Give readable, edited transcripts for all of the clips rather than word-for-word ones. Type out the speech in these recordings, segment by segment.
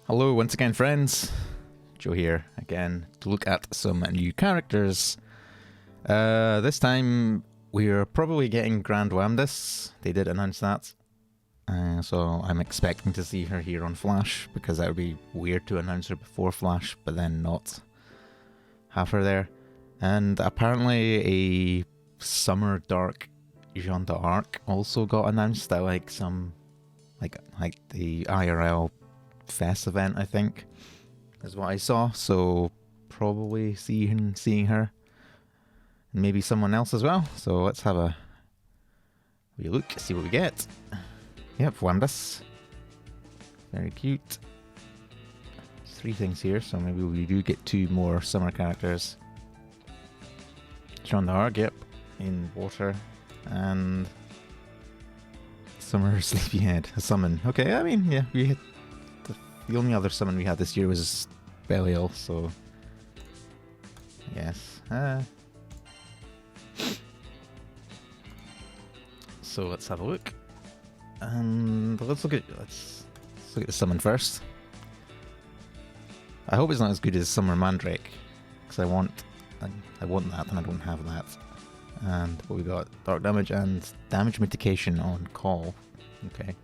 Hello once again, friends. Joe here again to look at some new characters. This time we're probably getting Wamdus. They did announce that. So I'm expecting to see her here on Flash, because that would be weird to announce her before Flash, but then not have her there. And apparently a Summer Dark Jeanne arc also got announced at like some like the IRL Fest event, I think, is what I saw. So probably seeing her, and maybe someone else as well. So let's have a wee look, see what we get. Yep, Wamdus, very cute. There's 3 things here, so maybe we do get 2 more summer characters. Jeanne d'Arc, yep, in water, and Summer Sleepyhead, a summon. Okay, I mean, yeah, we hit the only other summon we had this year was Belial, so yes. So let's have a look, and let's look at the summon first. I hope it's not as good as Summer Mandrake, because I want that, and I don't have that. And what we got: dark damage and damage mitigation on call. Okay.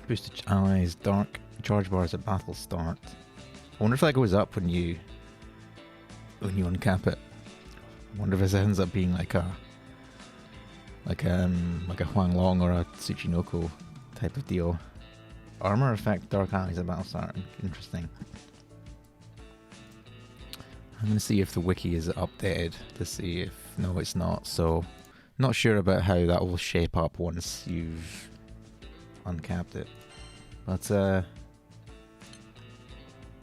Boosted allies, dark charge bars at battle start. I wonder if that goes up when you uncap it. I wonder if this ends up being like a Huang Long or a Tsuchinoko type of deal. Armor effect, dark allies at battle start. Interesting. I'm gonna see if the wiki is updated to see if no, it's not. So not sure about how that will shape up once you've uncapped it. But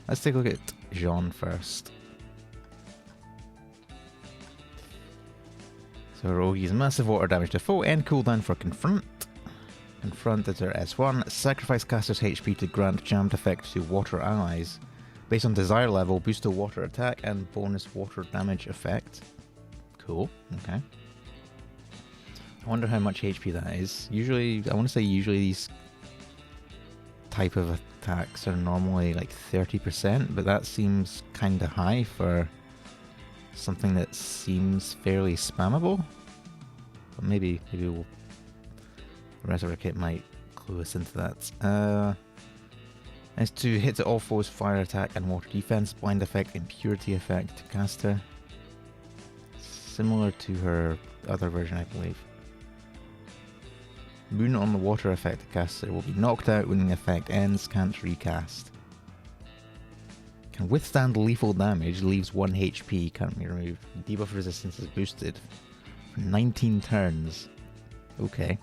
let's take a look at Jeanne first. So Rogi's massive water damage to foe, end cooldown for Confront. Confront is her S1. Sacrifice caster's HP to grant jammed effect to water allies. Based on desire level, boost to water attack and bonus water damage effect. Cool, okay. I wonder how much HP that is. Usually, I want to say these type of attacks are normally like 30%, but that seems kind of high for something that seems fairly spammable. But maybe we'll Resurrect Kit might clue us into that. Is to hit all foes, fire attack and water defense, blind effect, impurity effect to caster. Similar to her other version, I believe. Moon on the water effect to caster will be knocked out when the effect ends, can't recast. Can withstand lethal damage, leaves 1 HP, can't be removed. Debuff resistance is boosted for 19 turns. Okay.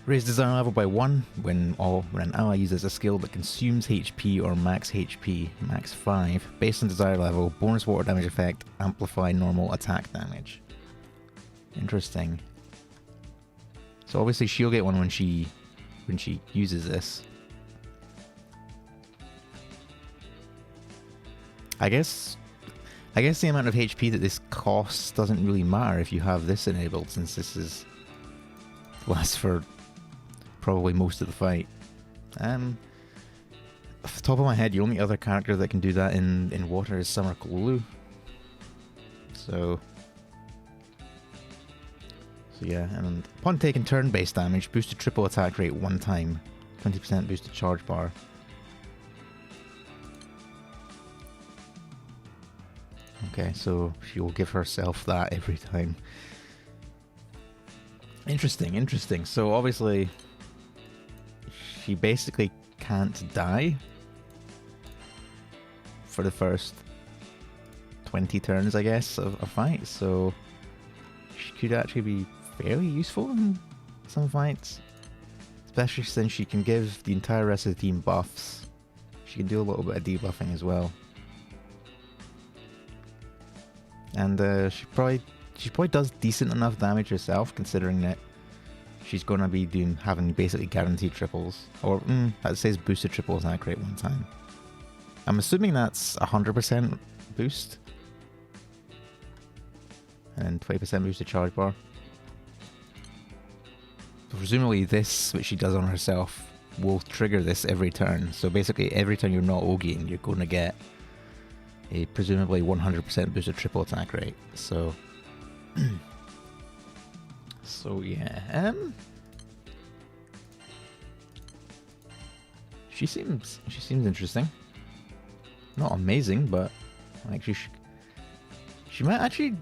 Raise desire level by 1 when an ally uses a skill that consumes HP or max HP, max 5. Based on desire level, bonus water damage effect, amplify normal attack damage. Interesting. So obviously she'll get one when she uses this. I guess the amount of HP that this costs doesn't really matter if you have this enabled, since this lasts for probably most of the fight. Off the top of my head, the only other character that can do that in water is Summer Kolulu. So yeah, and upon taking turn-based damage, boosted triple attack rate 1 time, 20% boosted charge bar. Okay, so she will give herself that every time. Interesting. So obviously, she basically can't die for the first 20 turns, I guess, of a fight. So she could actually be fairly useful in some fights, especially since she can give the entire rest of the team buffs. She can do a little bit of debuffing as well, and she probably does decent enough damage herself, considering that she's going to be having basically guaranteed triples, or that says boosted triple attack rate 1 time. I'm assuming that's 100% boost and 20% boosted charge bar. presumably this, which she does on herself, will trigger this every turn. So basically, every time you're not Ogiing, you're going to get a presumably 100% boosted triple attack rate. So, so yeah. She seems interesting. Not amazing, but like she might actually.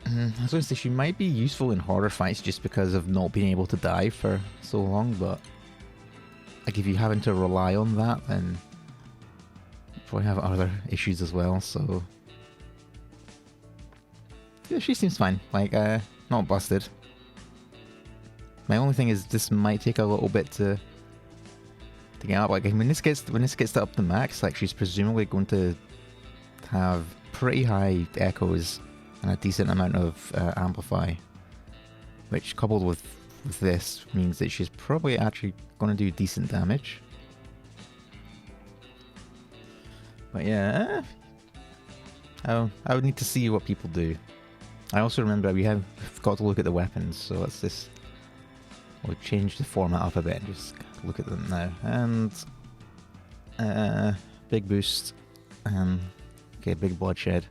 I was going to say she might be useful in horror fights just because of not being able to die for so long, but like if you're having to rely on that, then you probably have other issues as well. So yeah, she seems fine. Like not busted. My only thing is this might take a little bit to get up. Like when this gets to up to max, like she's presumably going to have pretty high echoes and a decent amount of amplify, which coupled with this means that she's probably actually going to do decent damage. But yeah, I would need to see what people do. I also remember we have got to look at the weapons, so let's just we'll change the format up a bit and just look at them now. And big boost, okay, big bloodshed.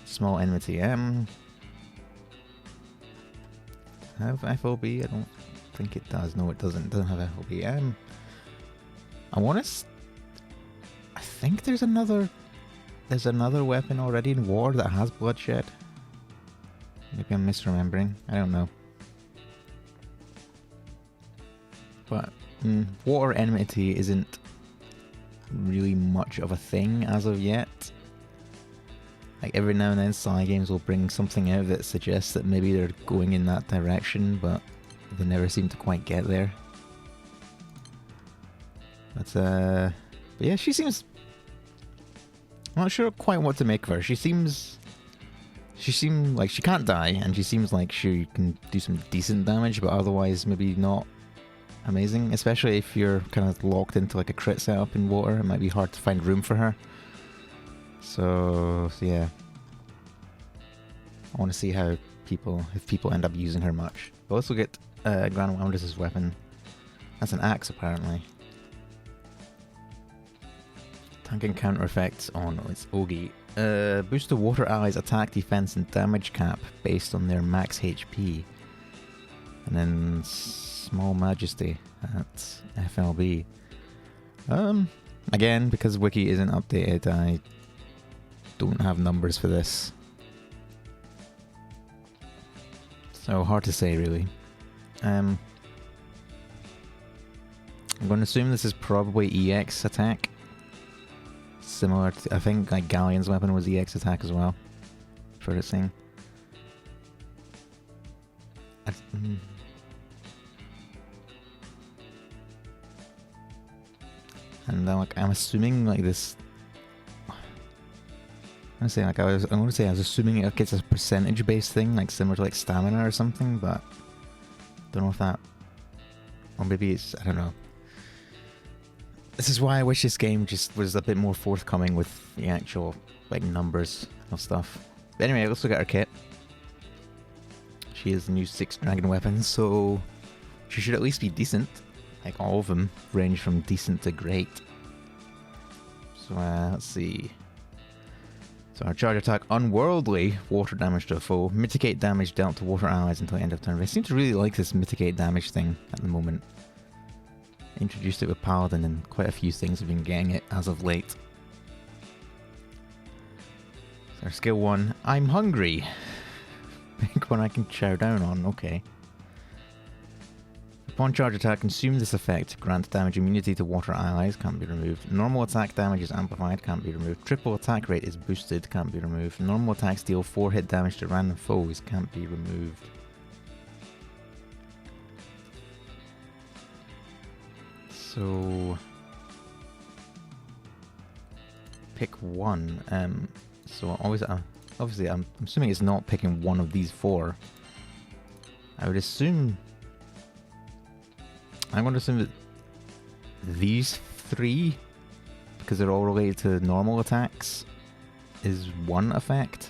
Small enmity. Have FOB? I don't think it does. No, it doesn't. It doesn't have FOB. I think there's another weapon already in war that has bloodshed. Maybe I'm misremembering. I don't know. But water enmity isn't really much of a thing as of yet. Like every now and then Cygames will bring something out that suggests that maybe they're going in that direction, but they never seem to quite get there. But yeah, she seems... I'm not sure quite what to make of her. She seemed like she can't die, and she seems like she can do some decent damage, but otherwise maybe not amazing, especially if you're kind of locked into like a crit setup in water. It might be hard to find room for her. So yeah, I want to see how if people end up using her much. But let's look at Wamdus' weapon. That's an axe apparently. Tank and counter effects on its Ogi. Boost the water allies' attack, defense, and damage cap based on their max HP. And then Small Majesty at FLB. Again, because Wiki isn't updated, I don't have numbers for this. So hard to say really. I'm going to assume this is probably EX attack. Similar to, I think like Galleon's weapon was EX attack as well. For this thing. And then like I'm assuming like this. I was assuming it gets a percentage based thing, like similar to like stamina or something, but don't know if that, or maybe it's, I don't know. This is why I wish this game just was a bit more forthcoming with the actual like numbers of stuff. But anyway, let's look at her kit. She has the new 6 dragon weapons, so she should at least be decent. Like all of them range from decent to great. So let's see. So our charge attack, unworldly water damage to a foe, mitigate damage dealt to water allies until the end of turn. I seem to really like this mitigate damage thing at the moment. Introduced it with Paladin and quite a few things have been getting it as of late. So our skill 1, I'm hungry. Pick one I can chow down on, okay. Upon charge attack, consume this effect. Grant damage immunity to water allies, can't be removed. Normal attack damage is amplified, can't be removed. Triple attack rate is boosted, can't be removed. Normal attacks deal 4 hit damage to random foes, can't be removed. So pick one. So obviously I'm assuming it's not picking one of these 4. I would assume... I'm going to assume that these 3, because they're all related to normal attacks, is one effect.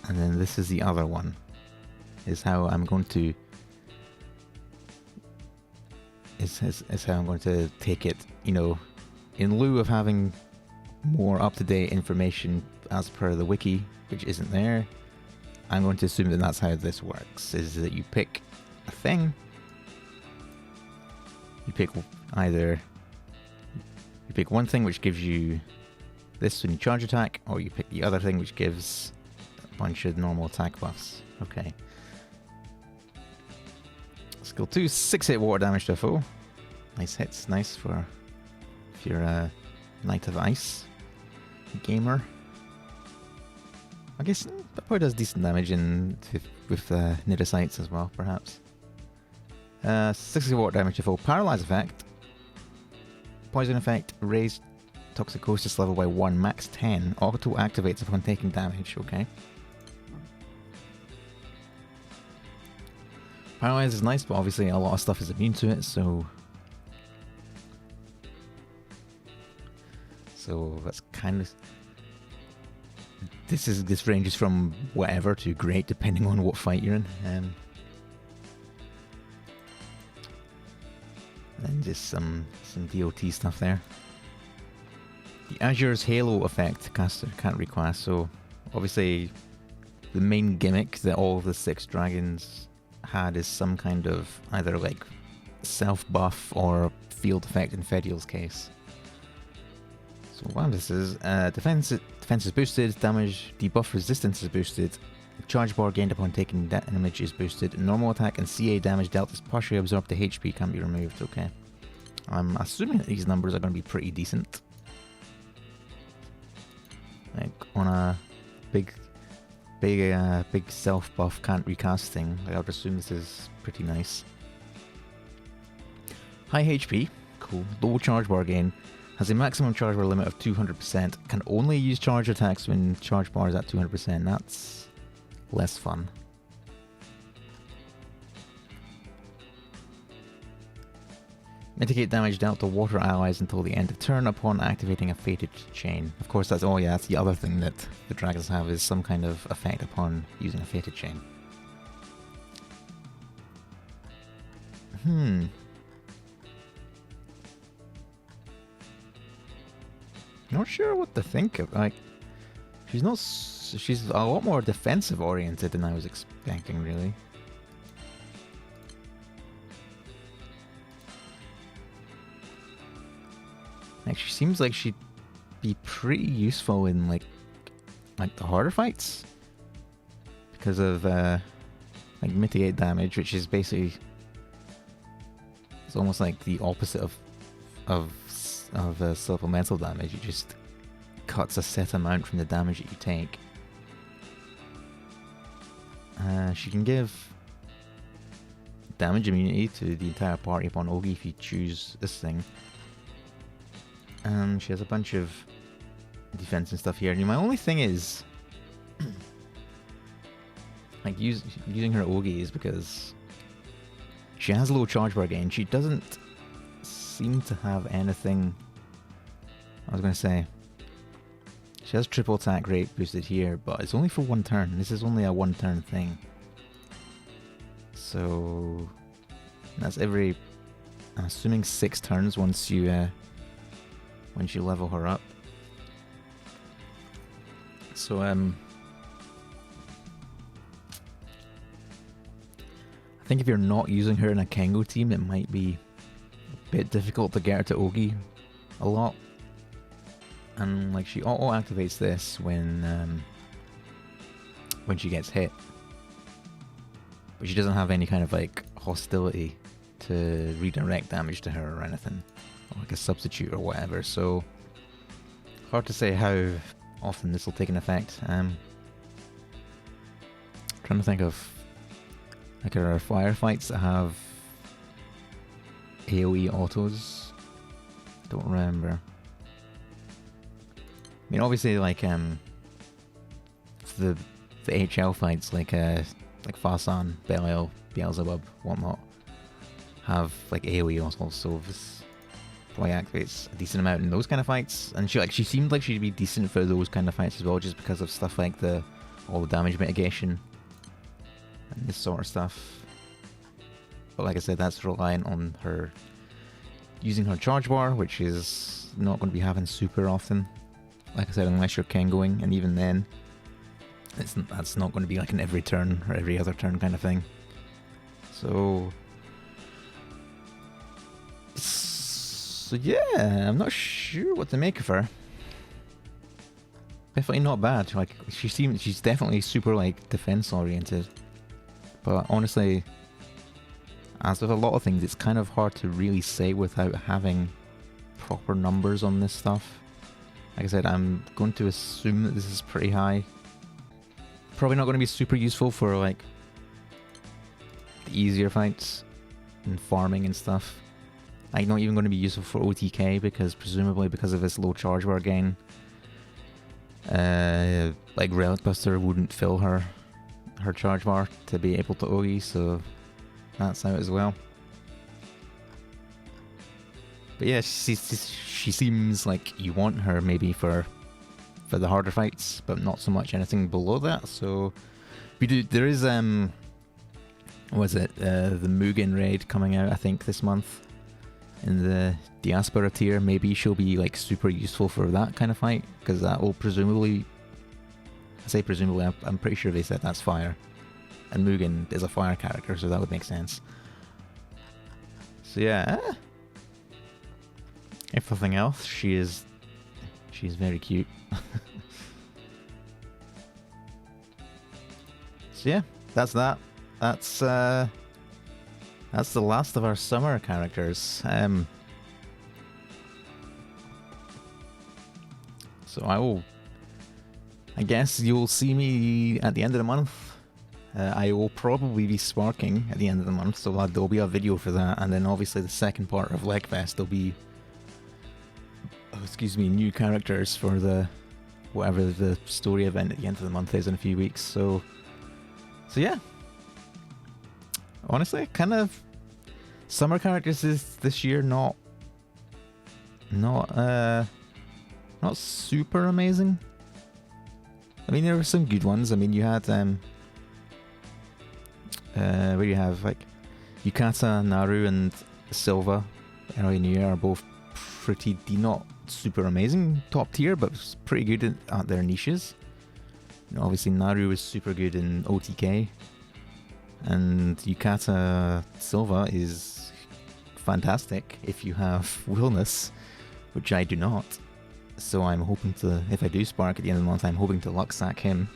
And then this is the other one. Is how I'm going to is how I'm going to take it. You know, in lieu of having more up-to-date information as per the wiki, which isn't there, I'm going to assume that that's how this works, is that you pick a thing, you pick one thing which gives you this when you charge attack, or you pick the other thing which gives a bunch of normal attack buffs. Okay. Skill 2, 6-hit water damage to a foe. Nice hits, nice for if you're a Knight of Ice gamer. I guess that probably does decent damage with Nidosites as well, perhaps. 6-hit water damage to foe. Paralyze effect. Poison effect, raised toxicosis level by 1, max 10. Auto activates upon taking damage, okay. Paralyze is nice, but obviously a lot of stuff is immune to it, so that's kind of... This ranges from whatever to great, depending on what fight you're in. And then just some DOT stuff there. The Azure's Halo effect caster can't reclass, so obviously the main gimmick that all of the 6 dragons had is some kind of either like self-buff or field effect in Fediel's case. So Wamdus is defense is boosted, damage debuff resistance is boosted, charge bar gained upon taking damage is boosted, normal attack and CA damage dealt is partially absorbed to HP can be removed, okay. I'm assuming that these numbers are going to be pretty decent. Like on a big self-buff can't recast thing, I would assume this is pretty nice. High HP, cool. Low charge bar gain. Has a maximum charge bar limit of 200%. Can only use charge attacks when charge bar is at 200%. That's less fun. Mitigate damage dealt to water allies until the end of turn upon activating a fated chain. Of course, that's that's the other thing that the dragons have, is some kind of effect upon using a fated chain. Not sure what to think of. Like, she's a lot more defensive oriented than I was expecting, really. Like, she seems like she'd be pretty useful in like the harder fights because of like mitigate damage, which is basically, it's almost like the opposite of supplemental damage. It just cuts a set amount from the damage that you take. She can give damage immunity to the entire party upon Ogi if you choose this thing. She has a bunch of defense and stuff here. And my only thing is, like, using her Ogi is because she has low charge bar gain. She doesn't seem to have anything. I was going to say, she has triple attack rate boosted here, but it's only for 1 turn. This is only a 1 turn thing. So that's every, I'm assuming 6 turns once you level her up. So I think if you're not using her in a Kengo team, it might be a bit difficult to get her to Ogi a lot. And like, she auto activates this when she gets hit, but she doesn't have any kind of like hostility to redirect damage to her or anything, or like a substitute or whatever. So hard to say how often this will take an effect. Trying to think of like, there are firefights that have AoE autos. Don't remember. I mean, obviously, like the HL fights, like Farsan, Belial, Beelzebub, whatnot, have like AoE autos, so this probably activates a decent amount in those kind of fights. And she seemed like she'd be decent for those kind of fights as well, just because of stuff like all the damage mitigation and this sort of stuff. But like I said, that's reliant on her using her charge bar, which is not going to be happening super often. Like I said, unless you're Ken going, and even then, that's not going to be like an every turn or every other turn kind of thing. So yeah, I'm not sure what to make of her. Definitely not bad. Like she's definitely super like defense oriented. But honestly, as with a lot of things, it's kind of hard to really say without having proper numbers on this stuff. Like I said, I'm going to assume that this is pretty high. Probably not going to be super useful for like the easier fights and farming and stuff. Like not even going to be useful for OTK because presumably because of this low charge bar gain, like Relic Buster wouldn't fill her charge bar to be able to OE, so that's out as well. But yeah, she seems like you want her maybe for the harder fights, but not so much anything below that. So there is what is it, the Mugen raid coming out I think this month in the Diaspora tier. Maybe she'll be like super useful for that kind of fight, because that will presumably, I say presumably, I'm pretty sure they said that's fire, and Mugen is a fire character, so that would make sense. So yeah, if nothing else, she's very cute. So yeah, that's that. That's the last of our summer characters. So I guess you'll see me at the end of the month. I will probably be sparking at the end of the month, so there'll be a video for that, and then obviously the second part of Legfest there'll be, new characters for the whatever the story event at the end of the month is in a few weeks. So yeah. Honestly, kind of summer characters this year not super amazing. I mean, there were some good ones. I mean, you had where you have like Yukata, Naru, and Silva early in the year are both pretty not super amazing top tier, but pretty good at their niches. You know, obviously Naru was super good in OTK, and Yukata Silva is fantastic if you have Willness, which I do not. So I'm hoping to, if I do spark at the end of the month, I'm hoping to luck sack him.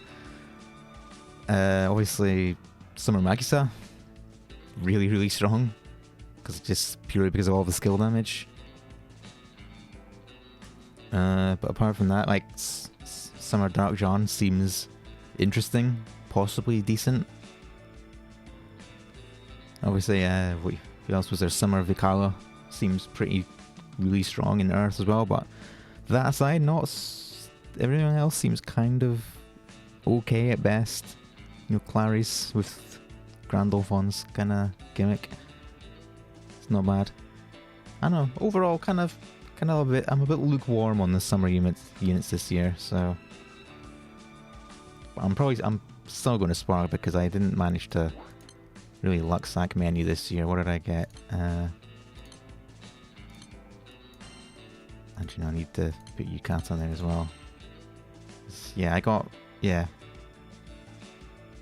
Obviously Summer Magisa, really strong, just purely because of all the skill damage. But apart from that, like Summer Dark Jeanne seems interesting, possibly decent. Obviously, who else was there? Summer Vikala seems really strong in Earth as well, but that aside, everything else seems kind of okay at best. You know, Clarice with Grandolphon's kind of gimmick, it's not bad. I don't know, overall I'm a bit lukewarm on the summer units this year, so I'm still going to spark because I didn't manage to really luck sack menu this year. What did I get? Actually, no, I need to put Yukata on there as well. Yeah, I got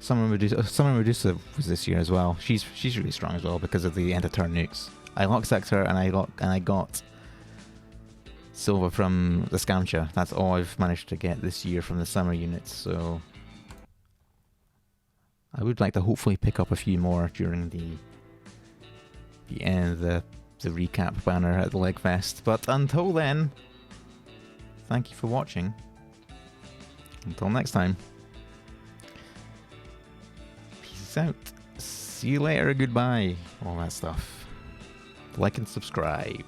Summer Medusa was this year as well. She's really strong as well because of the end of turn nukes. I luck sacked her and I got Silva from the Scamcha. That's all I've managed to get this year from the summer units, so I would like to hopefully pick up a few more during the end of the recap banner at the Legfest. But until then, thank you for watching. Until next time, peace out. See you later, goodbye, all that stuff. Like and subscribe.